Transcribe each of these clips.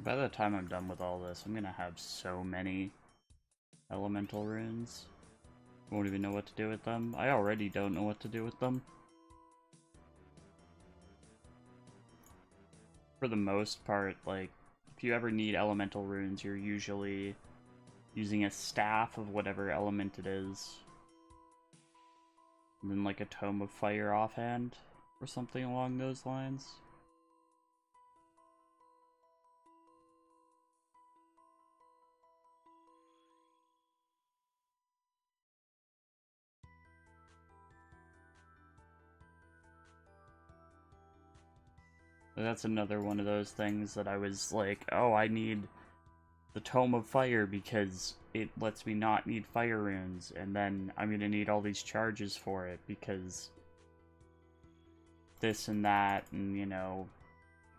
By the time I'm done with all this, I'm gonna have so many elemental runes. I won't even know what to do with them. I already don't know what to do with them. For the most part, like, if you ever need elemental runes, you're usually using a staff of whatever element it is. And then like a tome of fire offhand, or something along those lines. That's another one of those things that I was like, oh, I need the Tome of Fire because it lets me not need fire runes, and then I'm gonna need all these charges for it because this and that, and you know,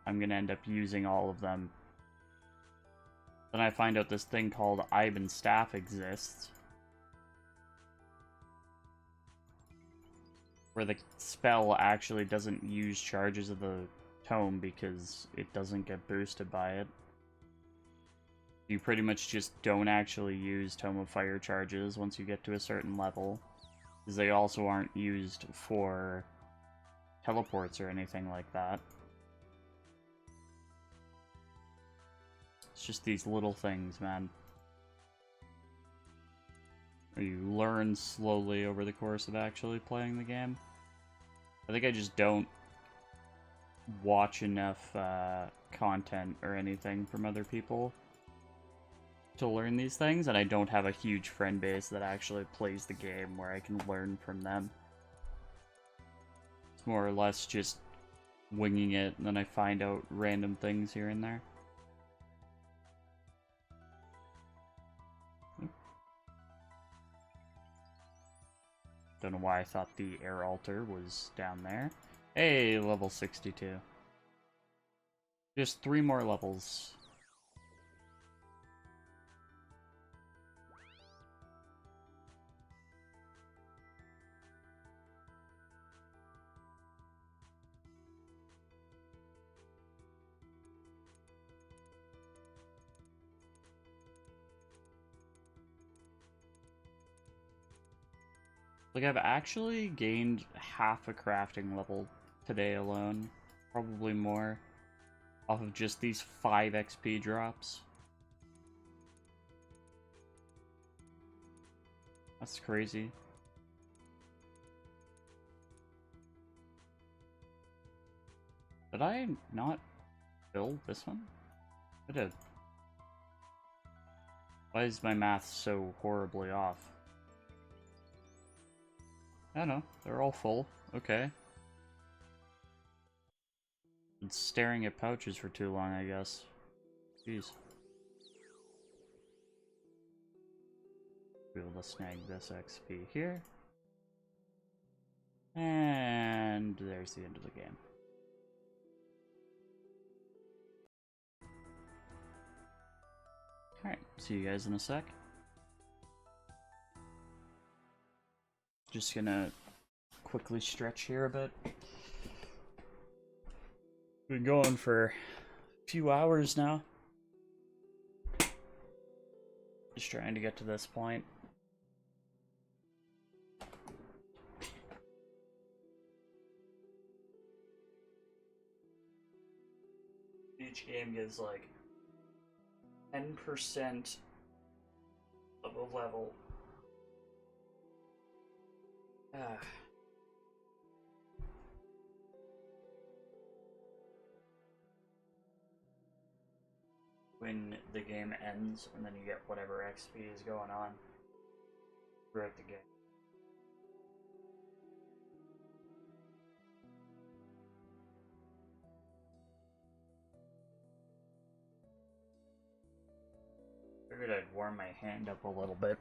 I'm gonna end up using all of them. Then I find out this thing called Ivan Staff exists, where the spell actually doesn't use charges of the tome because it doesn't get boosted by it. You pretty much just don't actually use Tome of Fire charges once you get to a certain level, because they also aren't used for teleports or anything like that. It's just these little things, man. You learn slowly over the course of actually playing the game. I think I just don't watch enough content or anything from other people to learn these things, and I don't have a huge friend base that actually plays the game where I can learn from them. It's more or less just winging it, and then I find out random things here and there. Don't know why I thought the air altar was down there. Hey, level 62. Just 3 more levels. Like, I've actually gained half a crafting level today alone. Probably more. Off of just these 5 XP drops. That's crazy. Did I not build this one? I did. Why is my math so horribly off? I don't know. They're all full. Okay. Been staring at pouches for too long, I guess. Jeez. Be able to snag this XP here. And there's the end of the game. Alright, see you guys in a sec. Just gonna quickly stretch here a bit. Been going for a few hours now. Just trying to get to this point. Each game gives like 10% of a level. When the game ends, and then you get whatever XP is going on throughout the game. Figured I'd warm my hand up a little bit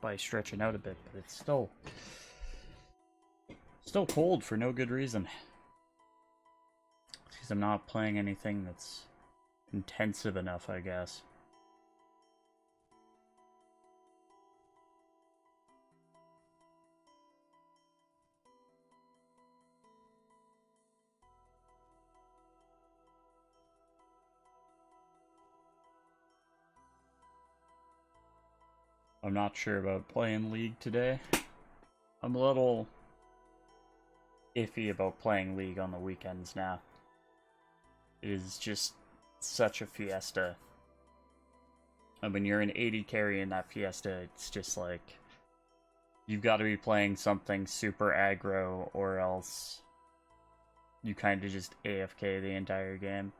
by stretching out a bit, but it's still cold for no good reason. Because I'm not playing anything that's intensive enough, I guess. I'm not sure about playing League today. I'm a little iffy about playing League on the weekends now. It is just such a fiesta. And when you're an 80 carry in that fiesta, it's just like you've got to be playing something super aggro or else you kind of just AFK the entire game.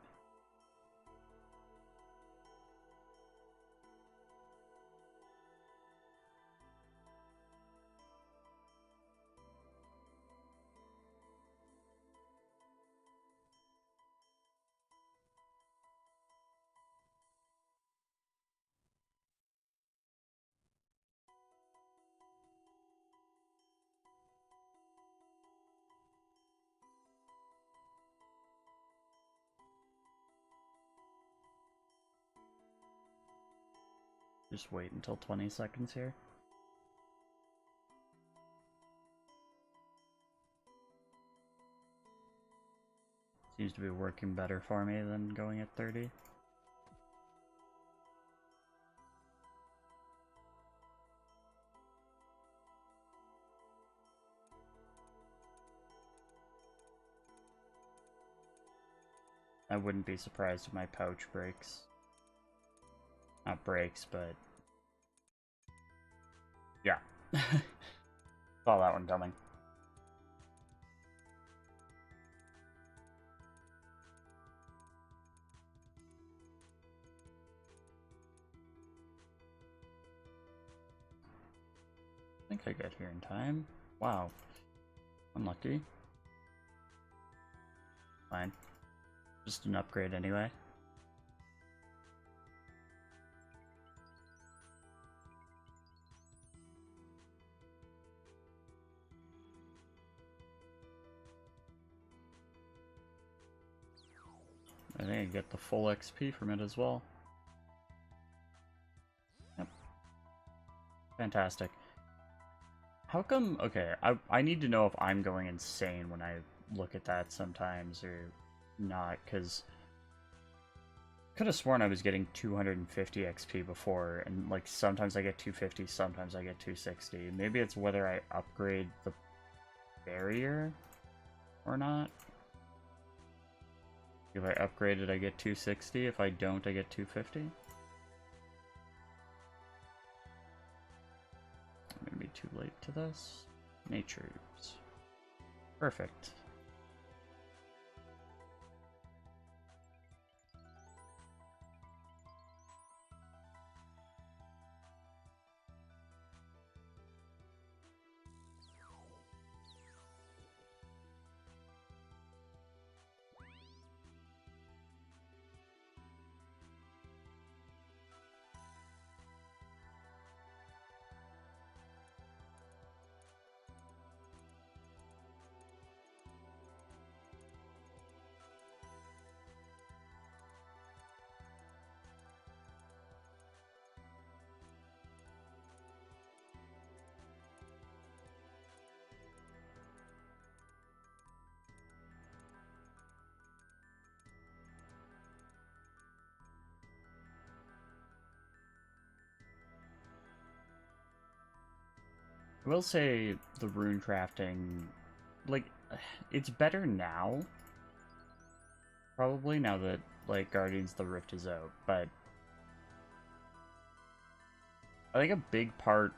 Just wait until 20 seconds here. Seems to be working better for me than going at 30. I wouldn't be surprised if my pouch breaks. Not breaks, but... yeah. Saw that one coming. I think I got here in time. Wow. Unlucky. Fine. Just an upgrade anyway. I think I get the full XP from it as well. Yep. Fantastic. How come... okay, I need to know if I'm going insane when I look at that sometimes or not, because I could have sworn I was getting 250 XP before, and like sometimes I get 250, sometimes I get 260. Maybe it's whether I upgrade the barrier or not. If I upgrade it, I get 260. If I don't, I get 250. I'm gonna be too late to this. Natures. Perfect. I will say the rune crafting, like, it's better now. Probably now that, like, Guardians of the Rift is out, but I think a big part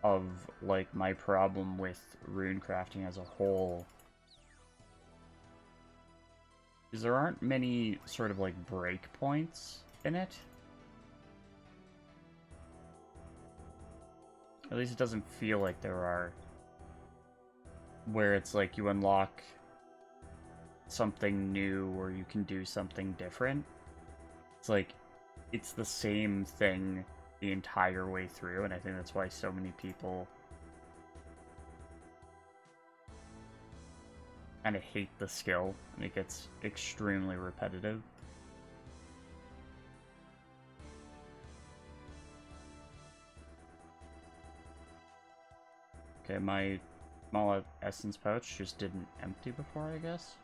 of, like, my problem with rune crafting as a whole is there aren't many sort of, like, breakpoints in it. At least it doesn't feel like there are. Where it's like you unlock something new or you can do something different. It's like, it's the same thing the entire way through, and I think that's why so many people kind of hate the skill, and it gets extremely repetitive. Okay, my small essence pouch just didn't empty before, I guess.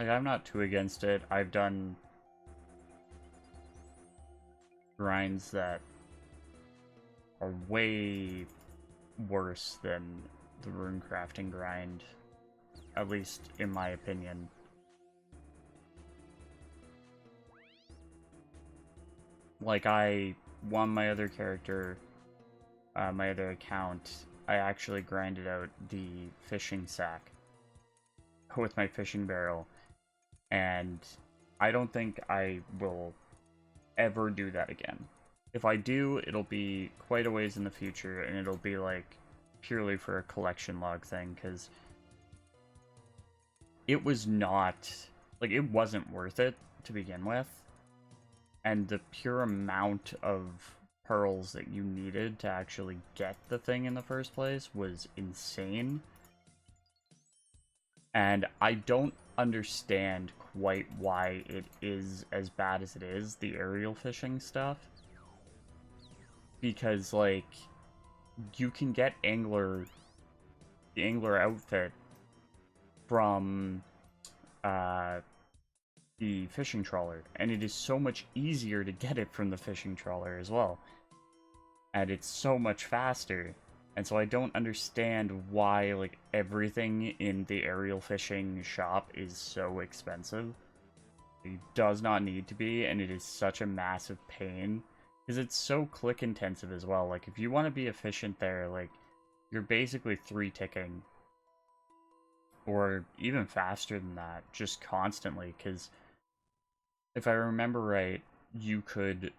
Like, I'm not too against it. I've done grinds that are way worse than the rune crafting grind, at least in my opinion. Like, I won my other character, my other account, I actually grinded out the fishing sack with my fishing barrel, and I don't think I will ever do that again. If I do, it'll be quite a ways in the future, and it'll be like purely for a collection log thing, because it was not, like, it wasn't worth it to begin with, and the pure amount of pearls that you needed to actually get the thing in the first place was insane. And I don't understand quite why it is as bad as it is, the aerial fishing stuff. Because, like, you can get the angler outfit from the fishing trawler, and it is so much easier to get it from the fishing trawler as well. And it's so much faster. And so I don't understand why, like, everything in the aerial fishing shop is so expensive. It does not need to be, and it is such a massive pain. Because it's so click intensive as well. Like, if you want to be efficient there, like, you're basically 3-ticking. Or even faster than that, just constantly. Because if I remember right, you could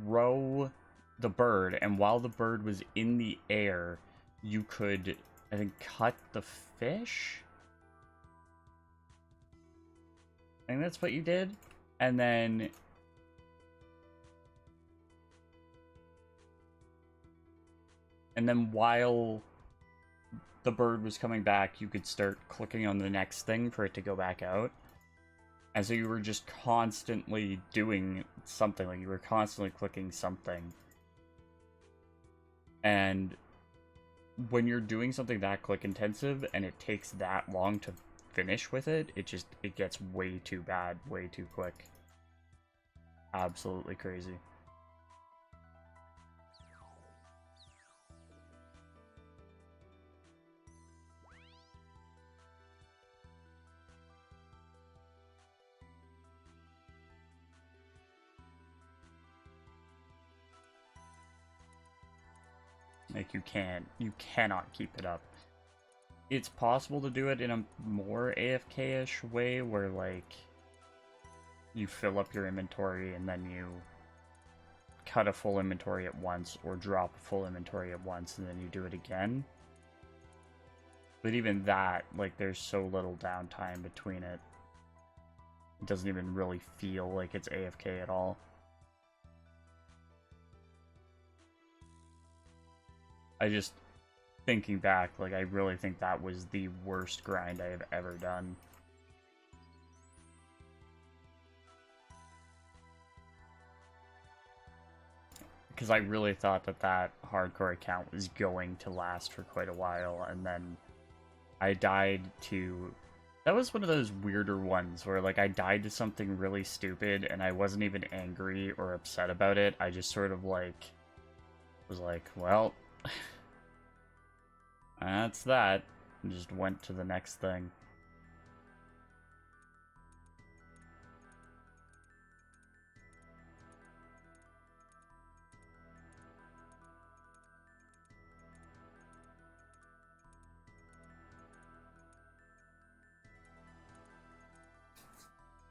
row the bird, and while the bird was in the air, you could, I think, cut the fish? I think that's what you did. And then while the bird was coming back, you could start clicking on the next thing for it to go back out. And so you were just constantly doing something, like you were constantly clicking something. And when you're doing something that click intensive and it takes that long to finish with it, it gets way too bad, way too quick. Absolutely crazy. Like, you cannot keep it up. It's possible to do it in a more AFK-ish way, where, like, you fill up your inventory and then you cut a full inventory at once, or drop a full inventory at once, and then you do it again. But even that, like, there's so little downtime between it. It doesn't even really feel like it's AFK at all. Thinking back, like, I really think that was the worst grind I have ever done. Because I really thought that hardcore account was going to last for quite a while, and then I died to... That was one of those weirder ones where, like, I died to something really stupid, and I wasn't even angry or upset about it. I just sort of, like, was like, well... that's that. And just went to the next thing.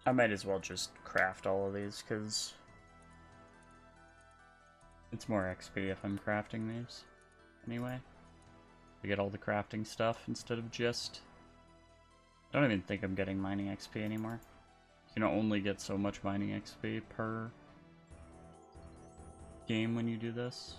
I might as well just craft all of these, because it's more XP if I'm crafting these. Anyway. I get all the crafting stuff instead of just... I don't even think I'm getting mining XP anymore. You can only get so much mining XP per game when you do this.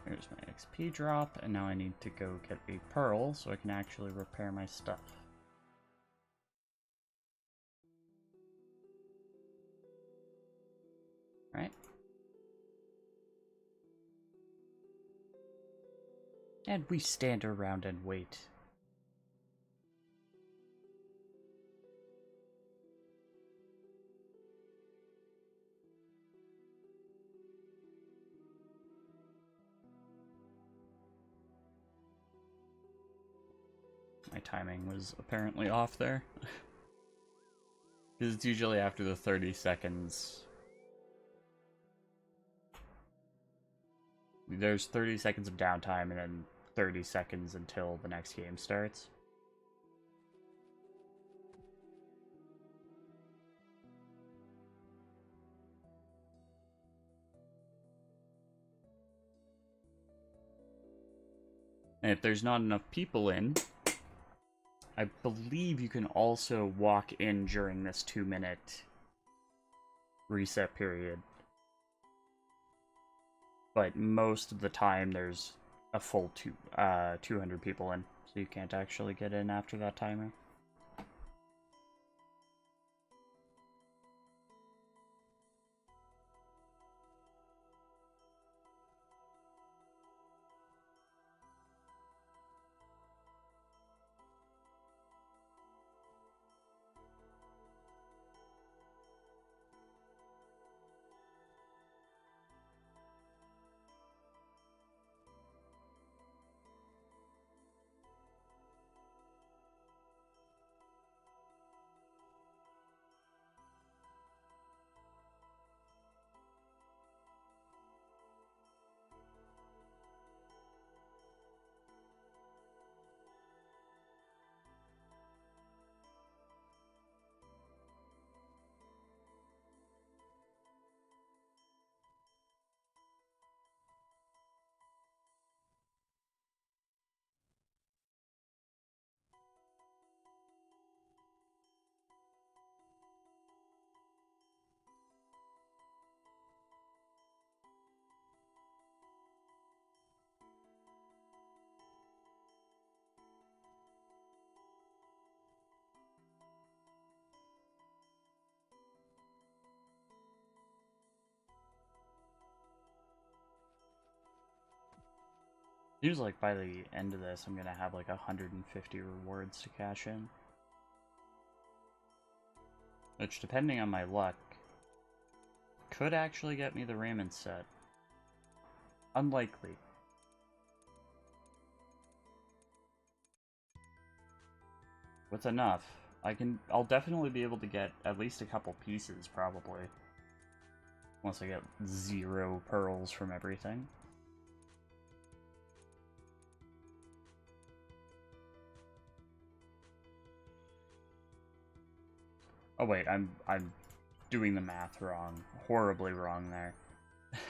Here's my XP drop, and now I need to go get a pearl so I can actually repair my stuff. Right? And we stand around and wait. My timing was apparently off there. Because it's usually after the 30 seconds. There's 30 seconds of downtime and then 30 seconds until the next game starts. And if there's not enough people in, I believe you can also walk in during this 2-minute reset period. But most of the time there's a full 200 people in, so you can't actually get in after that timer. Seems like by the end of this, I'm gonna have like 150 rewards to cash in. Which, depending on my luck, could actually get me the raiment set. Unlikely. With enough, I'll definitely be able to get at least a couple pieces, probably. Once I get 0 pearls from everything. Oh wait, I'm doing the math wrong. Horribly wrong there.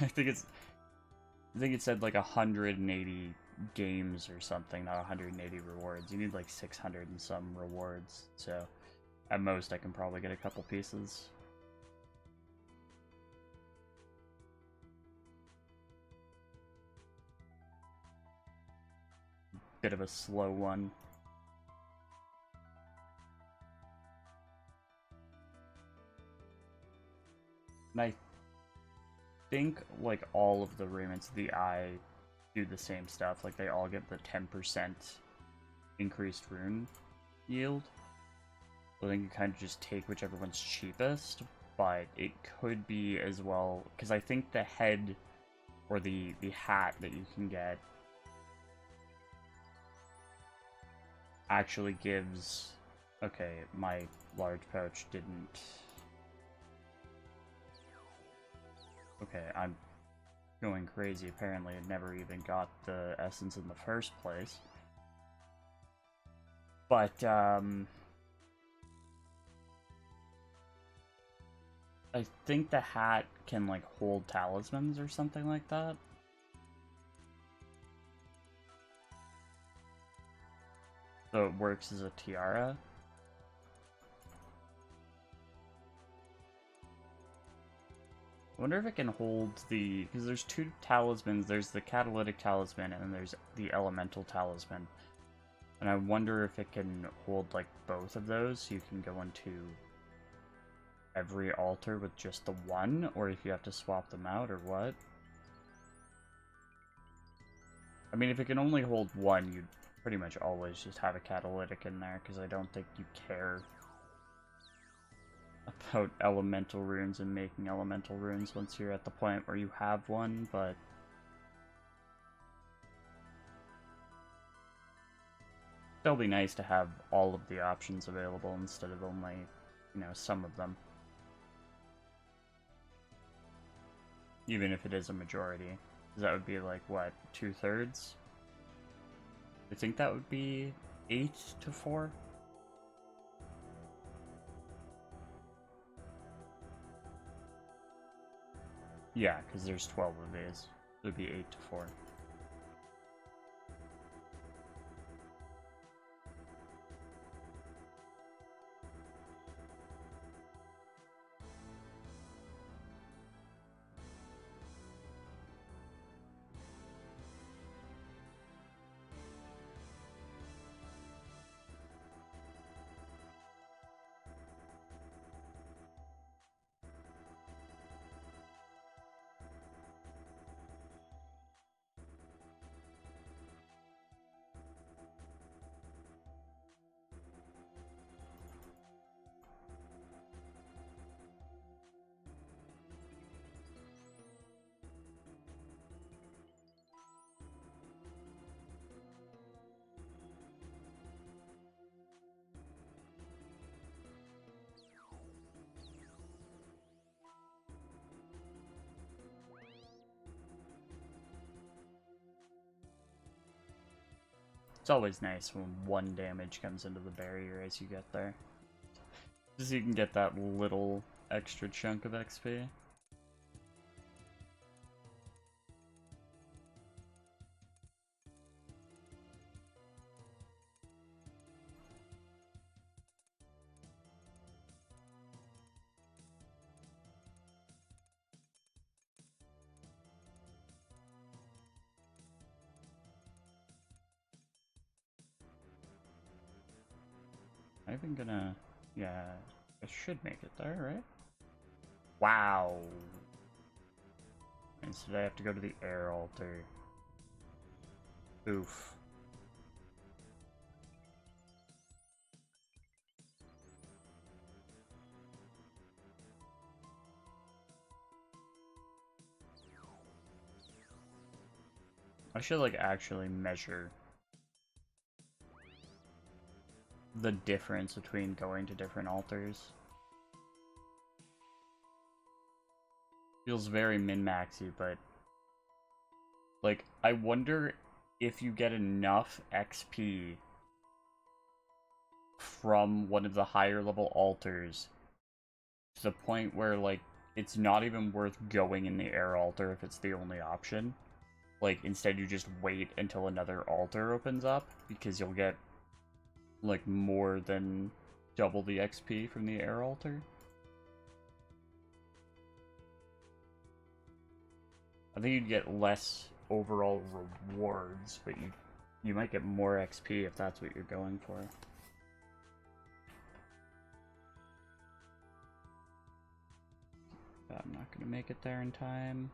I think it said like 180 games or something, not 180 rewards. You need like 600 and some rewards. So at most I can probably get a couple pieces. Bit of a slow one. And I think like all of the raiments of the eye do the same stuff. Like they all get the 10% increased rune yield. So I think you kind of just take whichever one's cheapest, but it could be as well, because I think the head or the hat that you can get actually gives... Okay, my large pouch didn't... Okay, I'm going crazy. Apparently it never even got the essence in the first place. But, I think the hat can, like, hold talismans or something like that. So it works as a tiara. I wonder if it can hold the... Because there's two talismans. There's the catalytic talisman, and then there's the elemental talisman. And I wonder if it can hold, like, both of those, so you can go into every altar with just the one, or if you have to swap them out, or what. I mean, if it can only hold one, you'd pretty much always just have a catalytic in there, because I don't think you care about elemental runes and making elemental runes once you're at the point where you have one, but... It'll be nice to have all of the options available instead of only, you know, some of them. Even if it is a majority. That would be like, what, 2/3? I think that would be 8 to 4? Yeah, because there's 12 of these. It would be 8 to 4. It's always nice when 1 damage comes into the barrier as you get there. Just so you can get that little extra chunk of XP. I'm even gonna... Yeah, I should make it there, right? Wow! Instead I have to go to the air altar. Oof. I should, like, actually measure the difference between going to different altars. Feels very min-maxy, but... Like, I wonder if you get enough XP from one of the higher level altars to the point where, like, it's not even worth going in the air altar if it's the only option. Like, instead you just wait until another altar opens up, because you'll get, like, more than double the XP from the air altar. I think you'd get less overall rewards, but you might get more XP if that's what you're going for. I'm not gonna make it there in time.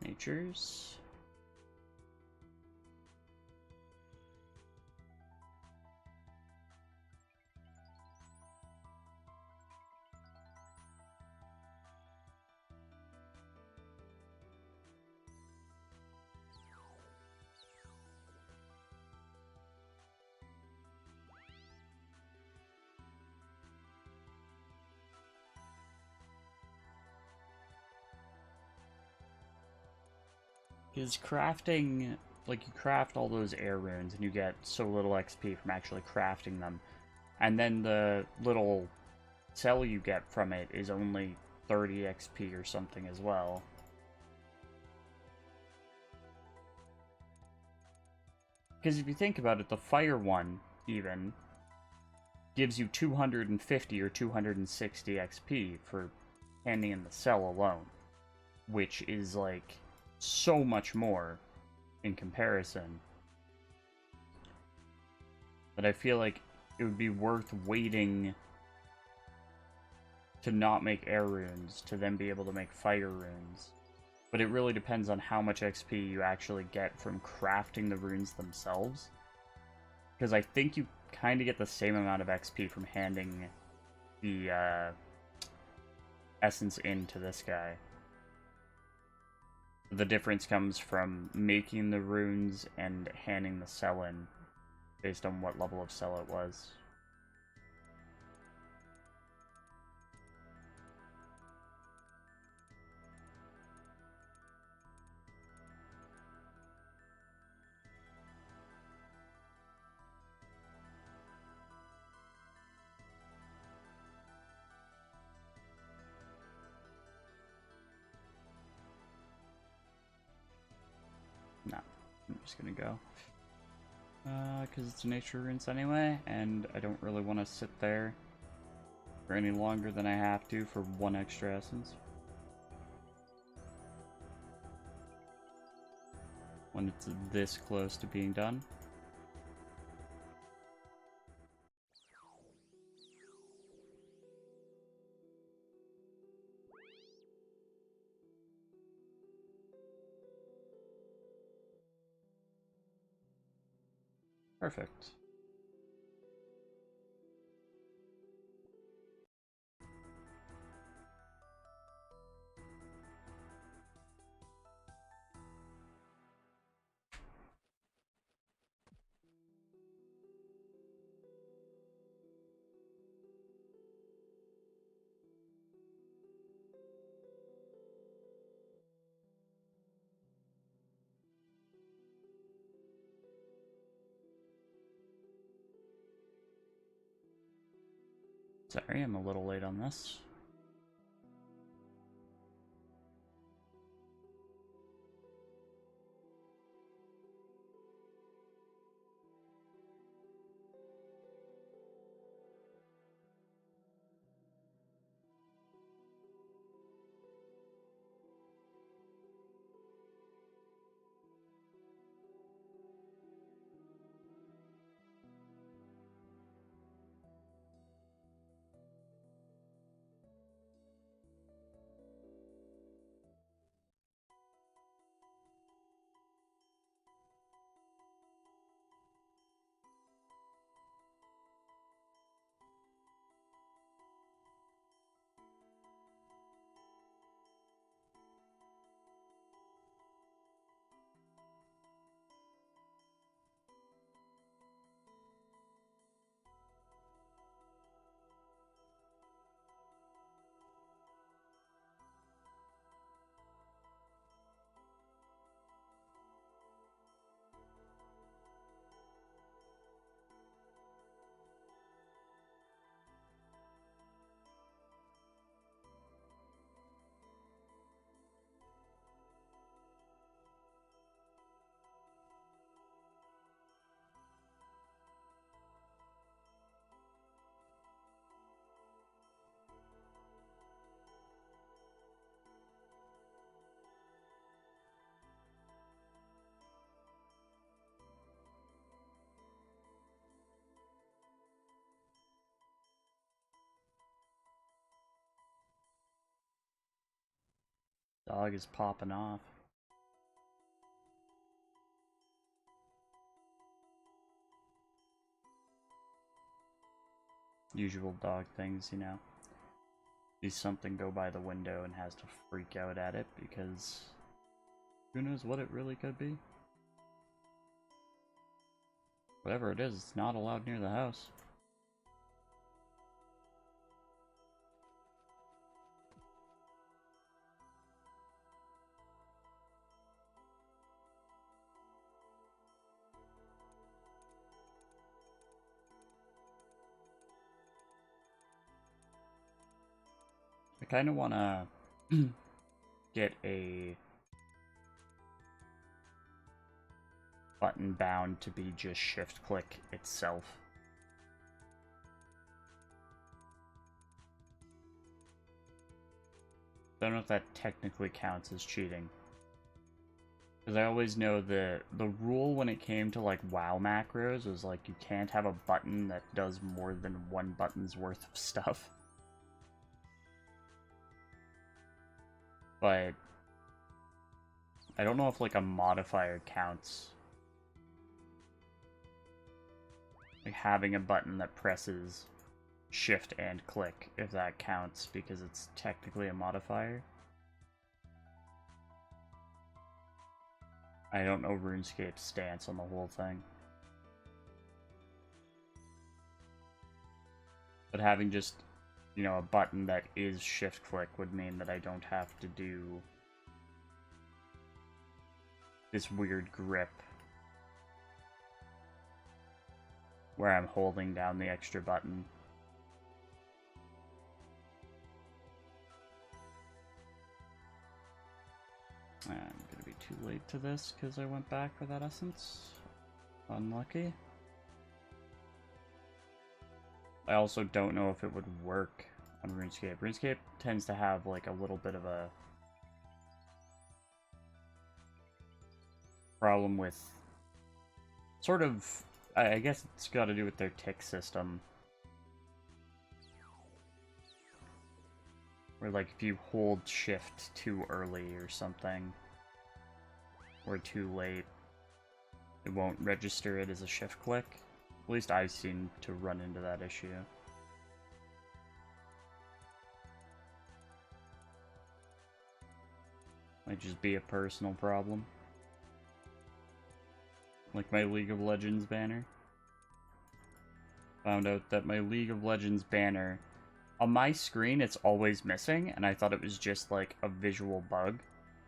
Natures. Because crafting, like, you craft all those air runes and you get so little XP from actually crafting them. And then the little cell you get from it is only 30 XP or something as well. Because if you think about it, the fire one, even, gives you 250 or 260 XP for handing in the cell alone, which is like so much more in comparison that I feel like it would be worth waiting to not make air runes to then be able to make fire runes. But it really depends on how much XP you actually get from crafting the runes themselves. Because I think you kind of get the same amount of XP from handing the essence into this guy. The difference comes from making the runes and handing the cell in, based on what level of cell it was. No, I'm just gonna go. Because it's a nature runes anyway, and I don't really want to sit there for any longer than I have to for one extra essence. When it's this close to being done. Perfect. Sorry, I'm a little late on this. Dog is popping off. Usual dog things, you know. Sees something go by the window and has to freak out at it because who knows what it really could be. Whatever it is, it's not allowed near the house. I kind of want to get a button bound to be just shift click itself. I don't know if that technically counts as cheating. Because I always know the rule when it came to like WoW macros was like you can't have a button that does more than one button's worth of stuff. But I don't know if like a modifier counts. Like having a button that presses shift and click, if that counts, because it's technically a modifier. I don't know RuneScape's stance on the whole thing. But having just, you know, a button that is shift click would mean that I don't have to do this weird grip where I'm holding down the extra button. I'm gonna be too late to this because I went back for that essence. Unlucky. I also don't know if it would work on RuneScape. RuneScape tends to have like a little bit of a problem with sort of, I guess it's got to do with their tick system. Where like if you hold shift too early or something, or too late, it won't register it as a shift click. At least I've seen to run into that issue. Might just be a personal problem. Like my League of Legends banner. Found out that my League of Legends banner, on my screen it's always missing, and I thought it was just like a visual bug.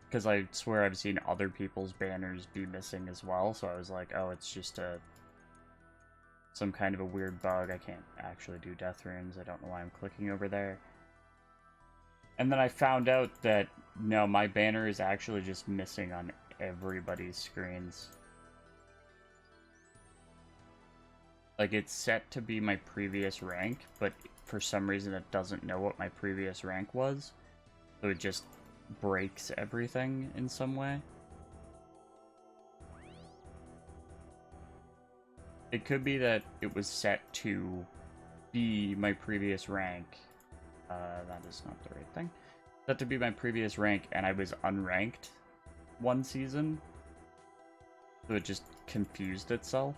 Because I swear I've seen other people's banners be missing as well, so I was like, oh, it's just some kind of a weird bug. I can't actually do death runes. I don't know why I'm clicking over there. And then I found out that, no, my banner is actually just missing on everybody's screens. Like, it's set to be my previous rank, but for some reason it doesn't know what my previous rank was. So it just breaks everything in some way. It could be that it was set to be my previous rank. That is not the right thing. Set to be my previous rank, and I was unranked one season. So it just confused itself.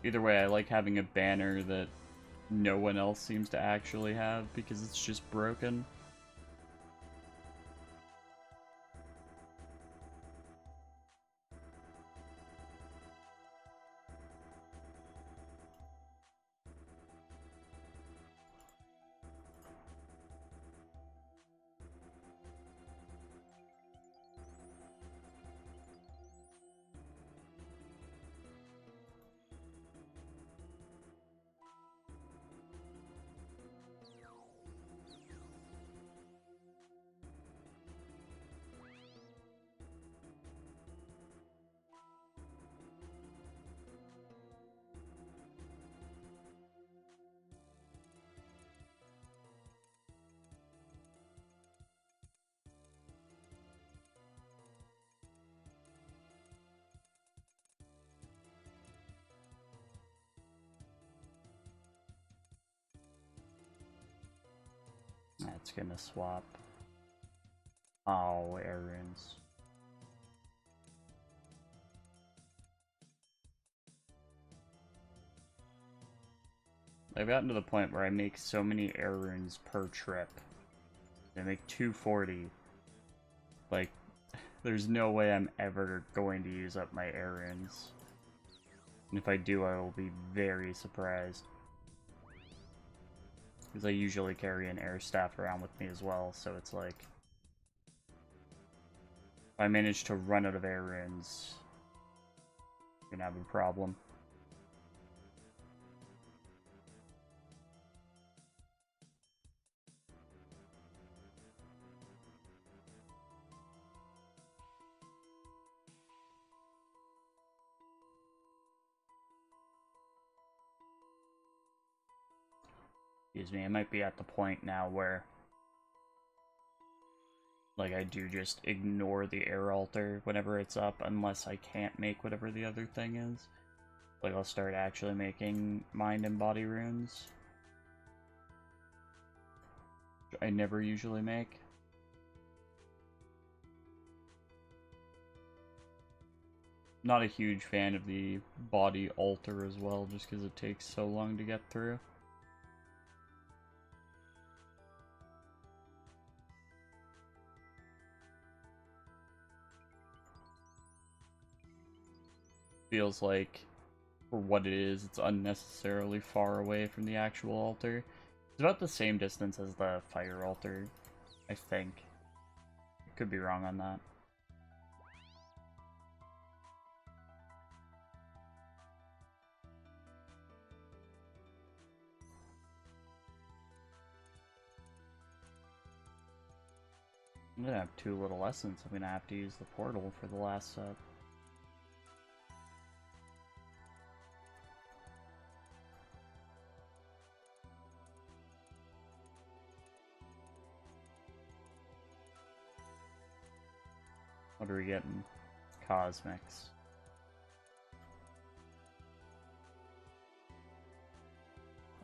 Either way, I like having a banner that no one else seems to actually have because it's just broken. That's gonna swap. Oh, air runes. I've gotten to the point where I make so many air runes per trip. I make 240. Like, there's no way I'm ever going to use up my air runes. And if I do, I will be very surprised. Because I usually carry an air staff around with me as well, so it's like, if I manage to run out of air runes, I'm gonna have a problem. Excuse me, I might be at the point now where, like, I do just ignore the air altar whenever it's up, unless I can't make whatever the other thing is. Like, I'll start actually making mind and body runes. Which I never usually make. Not a huge fan of the body altar as well, just because it takes so long to get through. Feels like, for what it is, it's unnecessarily far away from the actual altar. It's about the same distance as the fire altar, I think. Could be wrong on that. I'm gonna have 2 little lessons. I'm gonna have to use the portal for the last set. What are we getting? Cosmics.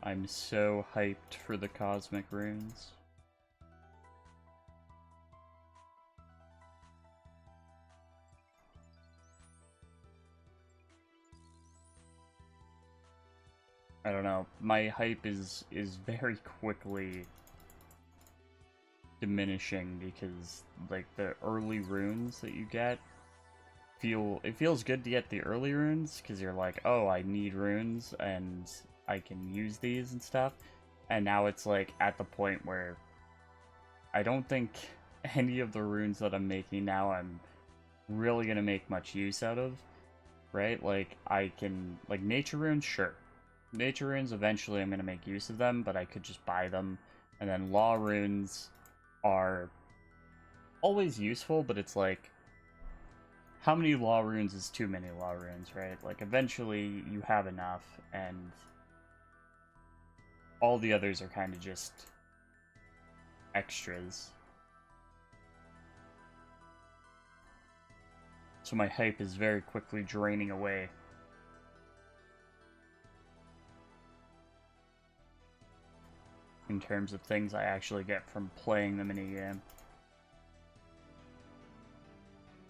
I'm so hyped for the cosmic runes. I don't know. My hype is very quickly diminishing because, like, the early runes that you get it feels good to get the early runes because you're like, oh, I need runes and I can use these and stuff. And now it's like at the point where I don't think any of the runes that I'm making now I'm really gonna make much use out of, right? Like, I can, like, nature runes, sure. Nature runes, eventually I'm gonna make use of them, but I could just buy them. And then law runes are always useful, but it's like, how many law runes is too many law runes, right? Like, eventually you have enough, and all the others are kind of just extras. So my hype is very quickly draining away. In terms of things I actually get from playing the minigame.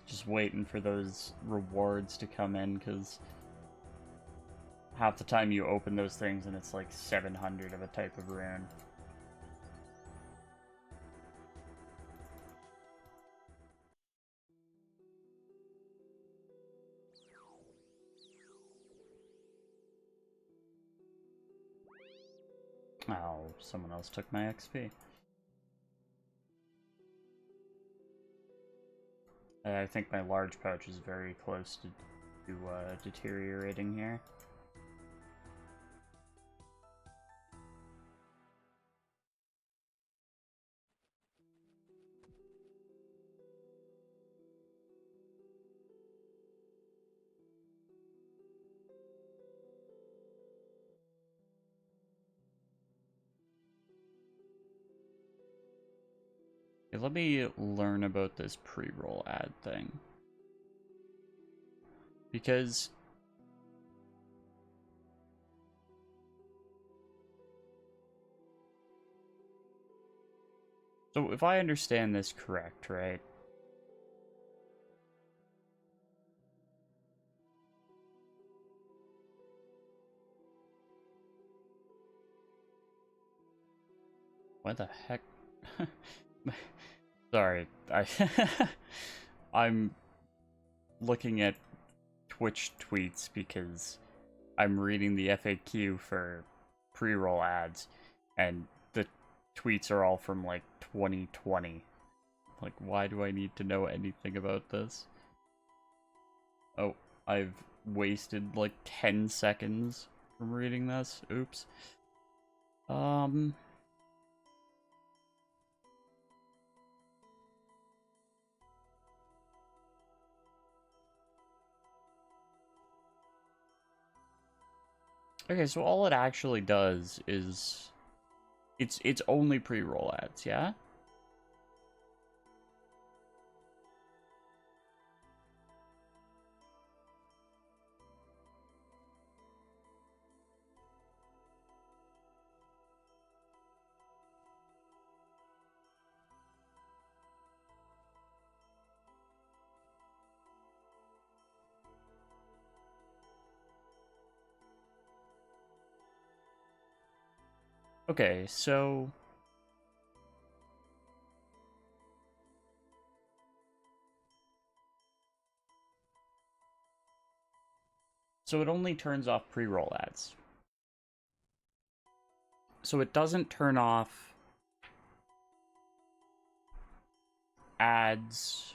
Just waiting for those rewards to come in, because half the time you open those things and it's like 700 of a type of rune. Oh, someone else took my XP. I think my large pouch is very close to deteriorating here. Okay, let me learn about this pre-roll ad thing. Because so if I understand this correct, right? What the heck? Sorry, I'm looking at Twitch tweets because I'm reading the FAQ for pre-roll ads, and the tweets are all from like 2020. Like, why do I need to know anything about this? Oh, I've wasted like 10 seconds from reading this. Oops. Okay, so all it actually does is It's only pre-roll ads, yeah? Okay, so it only turns off pre-roll ads. So it doesn't turn off ads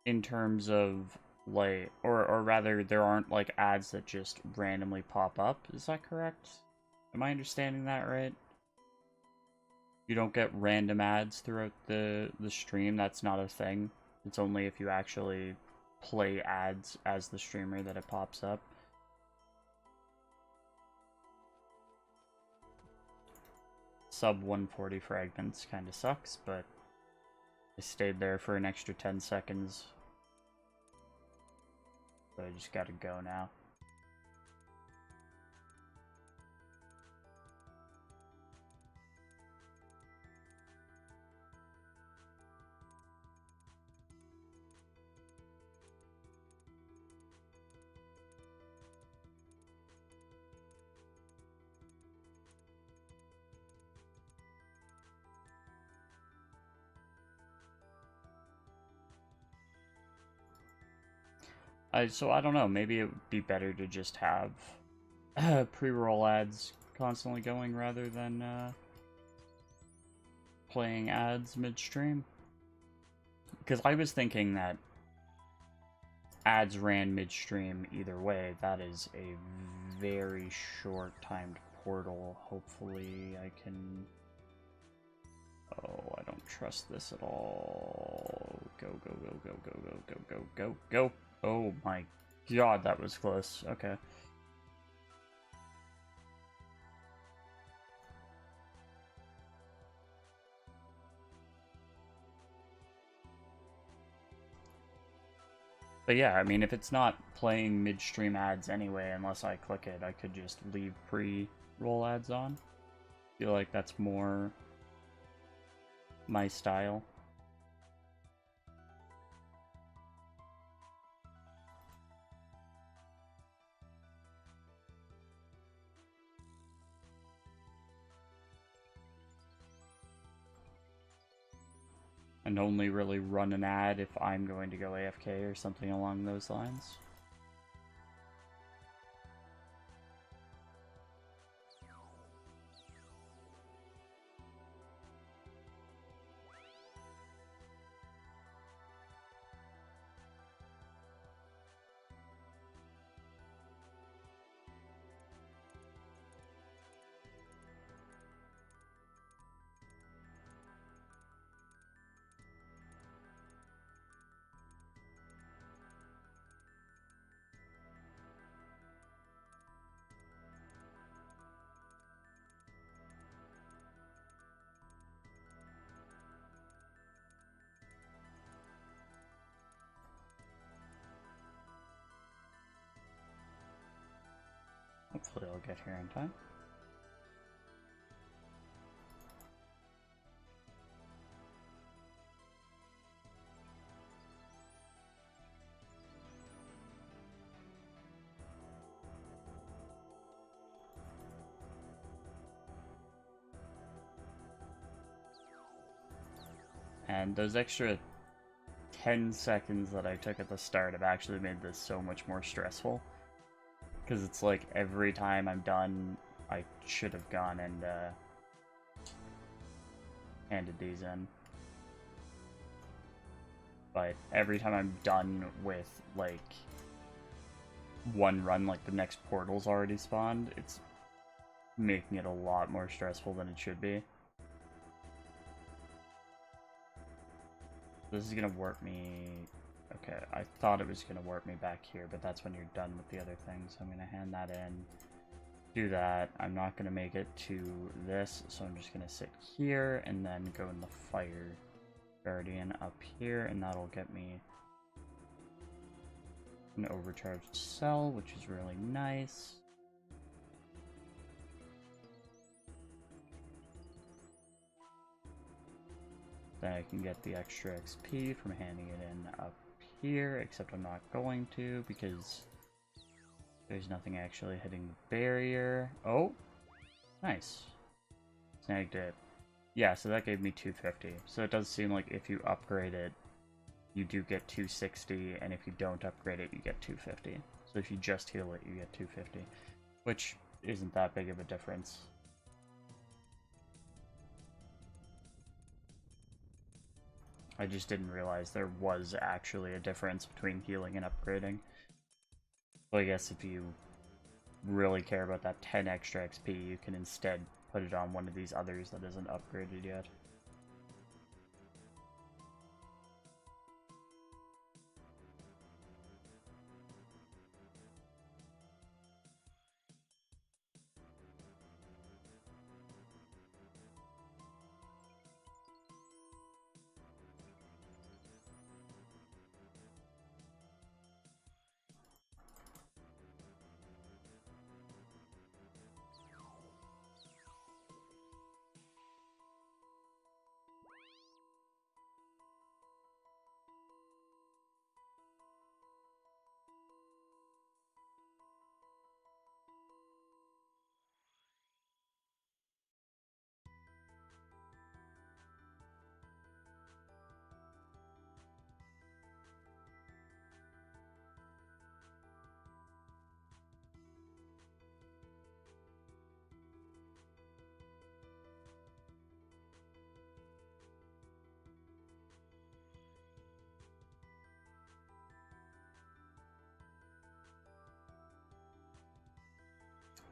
in terms of like, or rather there aren't like ads that just randomly pop up. Is that correct? Am I understanding that right? You don't get random ads throughout the stream. That's not a thing. It's only if you actually play ads as the streamer that it pops up. Sub 140 fragments kind of sucks, but I stayed there for an extra 10 seconds. So I just gotta go now. So I don't know, maybe it would be better to just have pre-roll ads constantly going rather than playing ads midstream. Because I was thinking that ads ran midstream either way. That is a very short timed portal. Hopefully I can... Oh, I don't trust this at all. Go, go, go, go, go, go, go, go, go, go. Oh my god, that was close. Okay. But yeah, I mean, if it's not playing midstream ads anyway, unless I click it, I could just leave pre-roll ads on. I feel like that's more my style. And only really run an ad if I'm going to go AFK or something along those lines. Hopefully I'll get here in time. And those extra 10 seconds that I took at the start have actually made this so much more stressful. Because it's like every time I'm done, I should have gone and handed these in. But every time I'm done with, like, one run, like the next portal's already spawned, it's making it a lot more stressful than it should be. This is gonna warp me... Okay, I thought it was gonna warp me back here, but that's when you're done with the other thing, so I'm gonna hand that in. do that. I'm not going to make it to this, so I'm just going to sit here and then go in the Fire Guardian up here, and that'll get me an overcharged cell, which is really nice. Then I can get the extra XP from handing it in up here, except I'm not going to because there's nothing actually hitting the barrier. Oh, nice. Snagged it. Yeah, so that gave me 250. So it does seem like if you upgrade it, you do get 260, and if you don't upgrade it, you get 250. So if you just heal it, you get 250, which isn't that big of a difference. I just didn't realize there was actually a difference between healing and upgrading. So I guess if you really care about that 10 extra XP, you can instead put it on one of these others that isn't upgraded yet.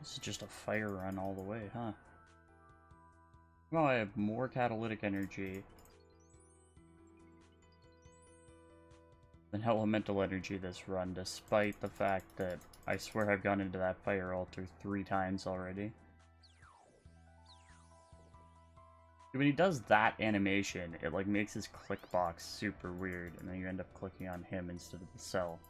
This is just a fire run all the way, huh? Well, I have more catalytic energy than elemental energy this run, despite the fact that I swear I've gone into that fire altar 3 times already. When he does that animation, it like makes his click box super weird, and then you end up clicking on him instead of the cell.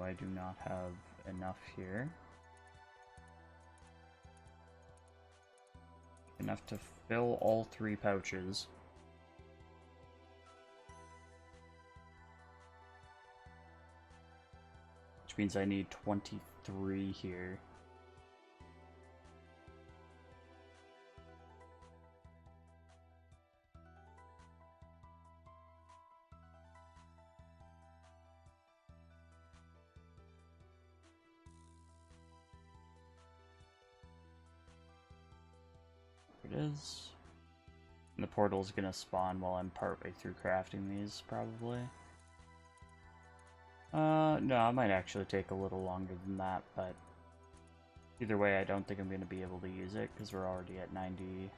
I do not have enough here. Enough to fill all 3 pouches. Which means I need 23 here. There it is. And the portal's gonna spawn while I'm partway through crafting these, probably. No, it might actually take a little longer than that, but either way, I don't think I'm going to be able to use it, because we're already at 96%.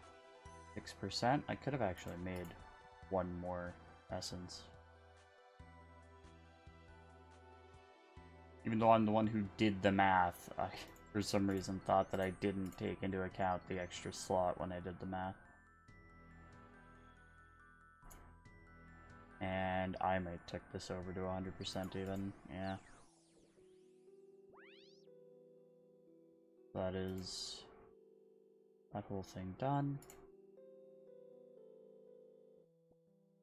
I could have actually made one more essence. Even though I'm the one who did the math, I, for some reason, thought that I didn't take into account the extra slot when I did the math. And I might tick this over to 100% even, yeah. That is that whole thing done.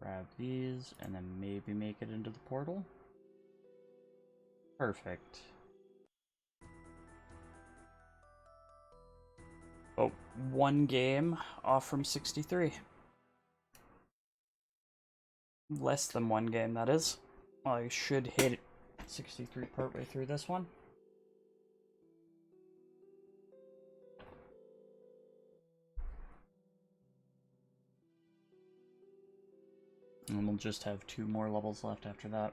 Grab these, and then maybe make it into the portal. Perfect. Oh, 1 game off from 63. Less than 1 game, that is. Well, I should hit 63 partway through this one. And we'll just have 2 more levels left after that.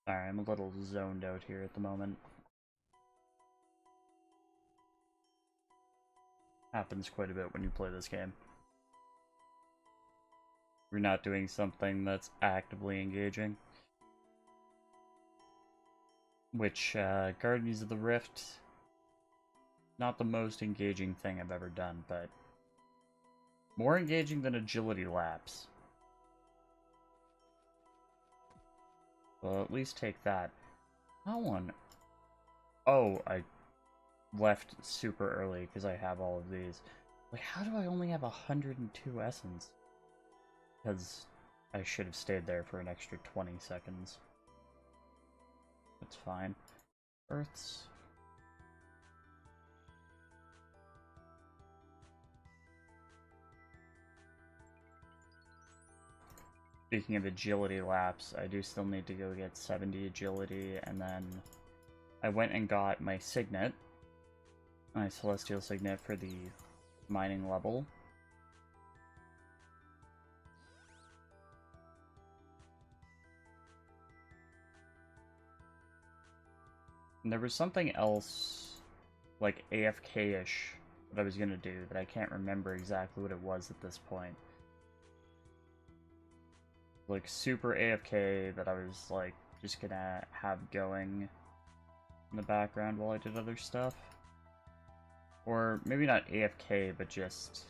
Sorry, I'm a little zoned out here at the moment. Happens quite a bit when you play this game. You're not doing something that's actively engaging. Which, Guardians of the Rift, not the most engaging thing I've ever done, but more engaging than agility laps. Well, at least take that. That one. Oh, I left super early because I have all of these. Like, how do I only have 102 essence? Because I should have stayed there for an extra 20 seconds. That's fine. Earths. Speaking of agility laps, I do still need to go get 70 agility, and then I went and got my signet, my celestial signet for the mining level. And there was something else, like AFK-ish, that I was gonna do that I can't remember exactly what it was at this point. Like super AFK that I was like just gonna have going in the background while I did other stuff. Or maybe not AFK, but just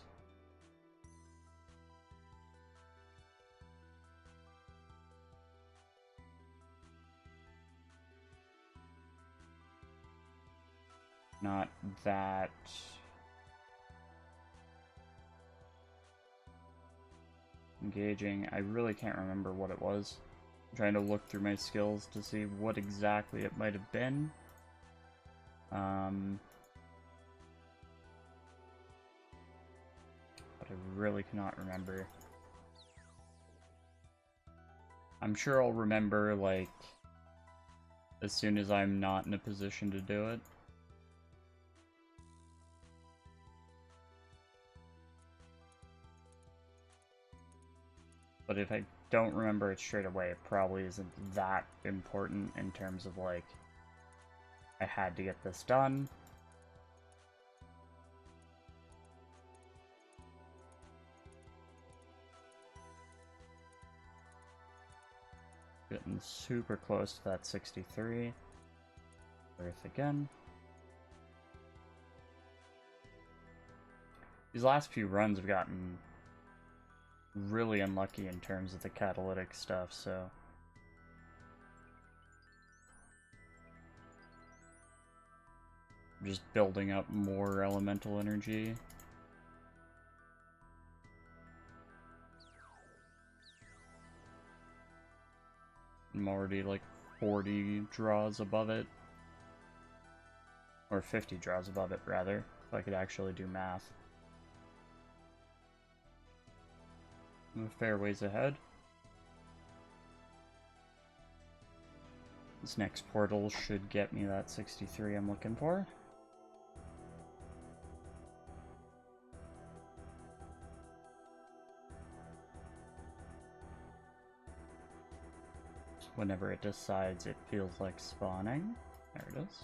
not that engaging. I really can't remember what it was. I'm trying to look through my skills to see what exactly it might have been. But I really cannot remember. I'm sure I'll remember, like, as soon as I'm not in a position to do it. But if I don't remember it straight away, it probably isn't that important in terms of, like, I had to get this done. Getting super close to that 63. Earth again. These last few runs have gotten really unlucky in terms of the catalytic stuff, so I'm just building up more elemental energy. I'm already like 40 draws above it. Or 50 draws above it, rather, if I could actually do math. I'm a fair ways ahead. This next portal should get me that 63 I'm looking for. Whenever it decides it feels like spawning. There it is.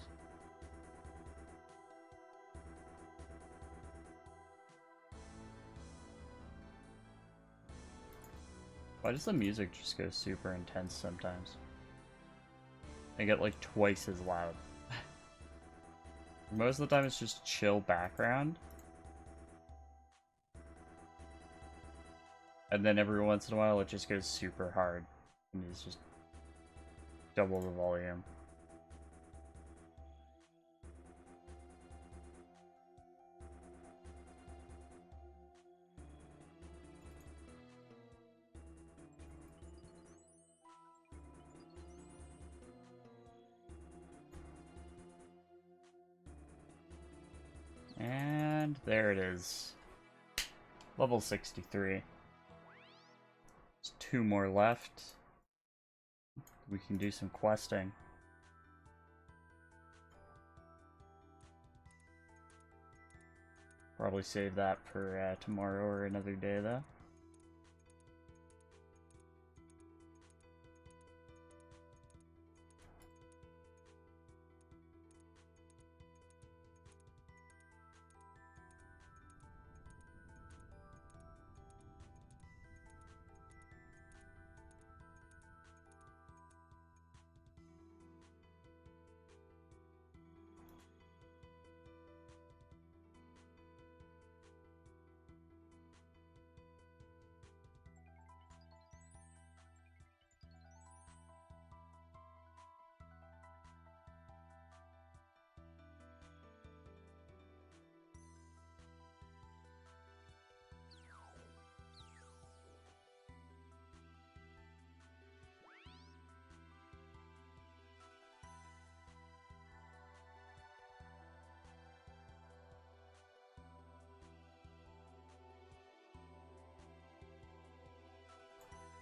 Why does the music just go super intense sometimes? I get like twice as loud. Most of the time it's just chill background. And then every once in a while it just goes super hard. And it's just double the volume. And there it is. Level 63. There's 2 more left. We can do some questing. Probably save that for tomorrow or another day, though.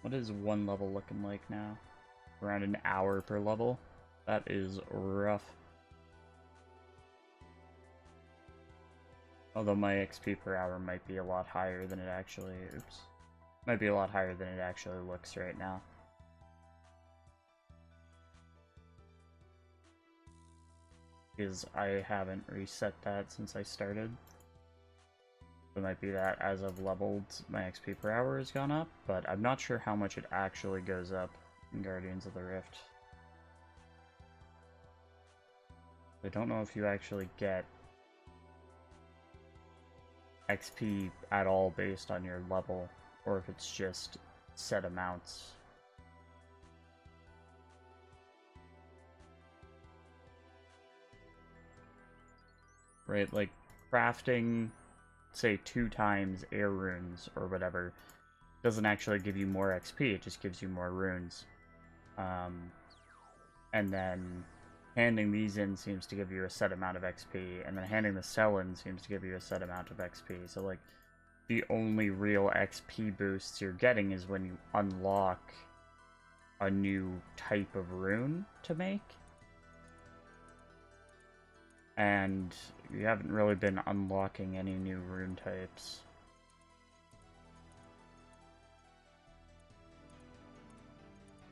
What is one level looking like now? Around an hour per level. That is rough. Although my XP per hour might be a lot higher than it actually... Oops. Might be a lot higher than it actually looks right now. Because I haven't reset that since I started. It might be that as I've leveled, my XP per hour has gone up, but I'm not sure how much it actually goes up in Guardians of the Rift. I don't know if you actually get XP at all based on your level, or if it's just set amounts. Right, like crafting, say 2 times air runes or whatever, doesn't actually give you more XP, it just gives you more runes. And then handing these in seems to give you a set amount of XP, and then handing the cell in seems to give you a set amount of XP. So, like, the only real XP boosts you're getting is when you unlock a new type of rune to make. And you haven't really been unlocking any new rune types.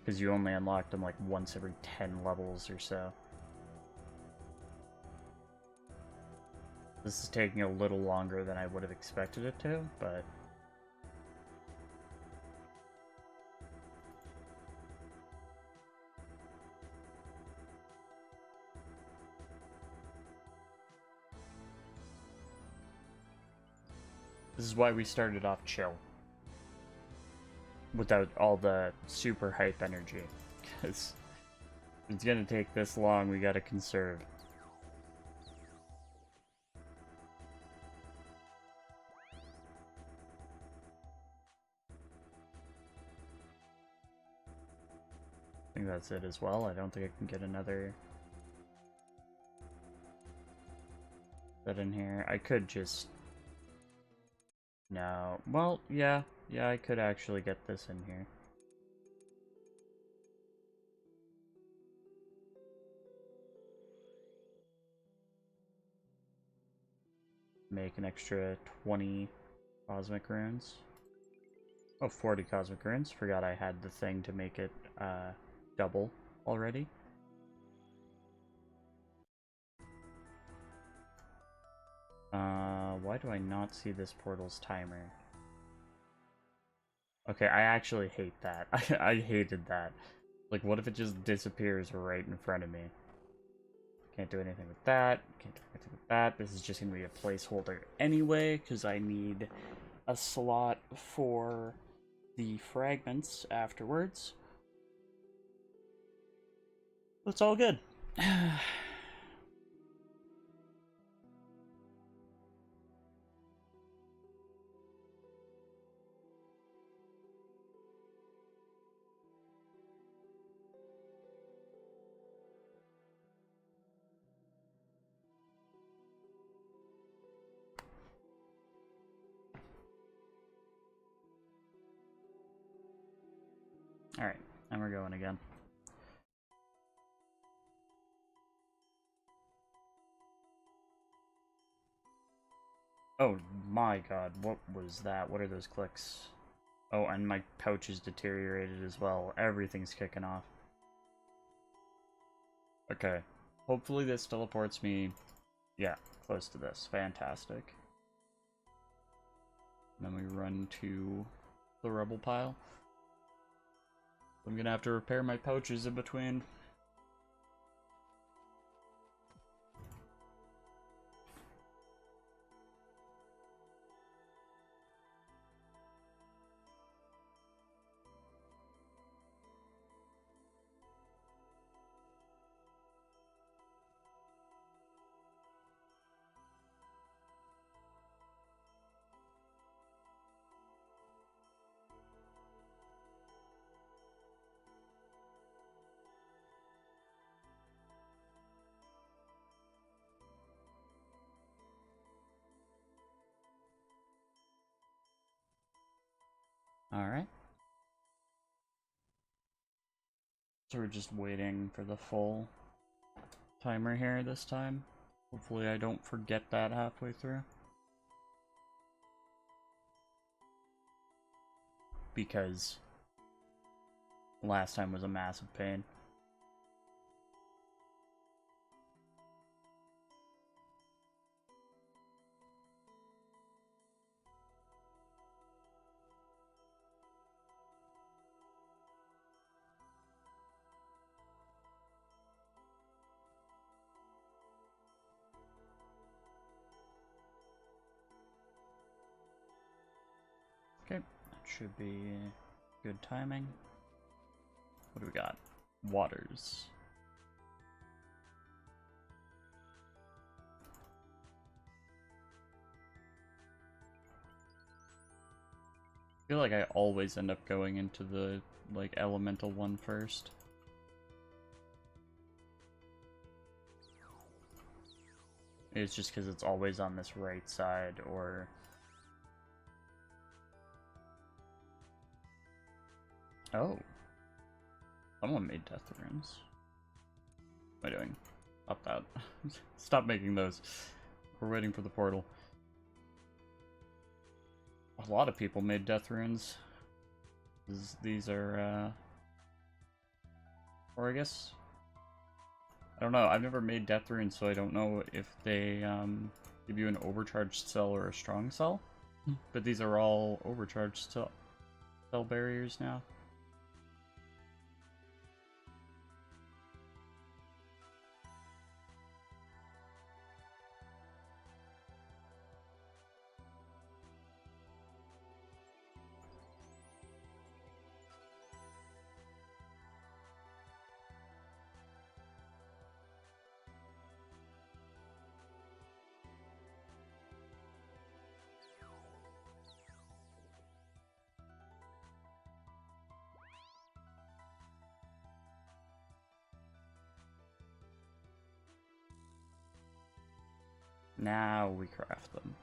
Because you only unlocked them like once every 10 levels or so. This is taking a little longer than I would have expected it to, but... This is why we started off chill. Without all the super hype energy. Because it's gonna take this long, we gotta conserve. I think that's it as well. I don't think I can get another that in here. I could just... No. Well, yeah. Yeah, I could actually get this in here. Make an extra 20 cosmic runes. Oh, 40 cosmic runes. Forgot I had the thing to make it double already. Why do I not see this portal's timer? Okay, I actually hate that. I hated that. Like, what if it just disappears right in front of me? Can't do anything with that. Can't do anything with that. This is just going to be a placeholder anyway, because I need a slot for the fragments afterwards. That's all good. Alright, and we're going again. Oh my god, what was that? What are those clicks? Oh, and my pouch is deteriorated as well. Everything's kicking off. Okay. Hopefully this teleports me, yeah, close to this. Fantastic. And then we run to the rubble pile. I'm gonna have to repair my pouches in between. Alright. So we're just waiting for the full timer here this time. Hopefully I don't forget that halfway through. Because last time was a massive pain. Okay, that should be good timing. What do we got? Waters. I feel like I always end up going into the, like, elemental one first. It's just because it's always on this right side, or... Oh. Someone made death runes. What am I doing? Stop that. Stop making those. We're waiting for the portal. A lot of people made death runes. These are, or I guess... I don't know, I've never made death runes, so I don't know if they, give you an overcharged cell or a strong cell. But these are all overcharged cell barriers now. Now we craft them.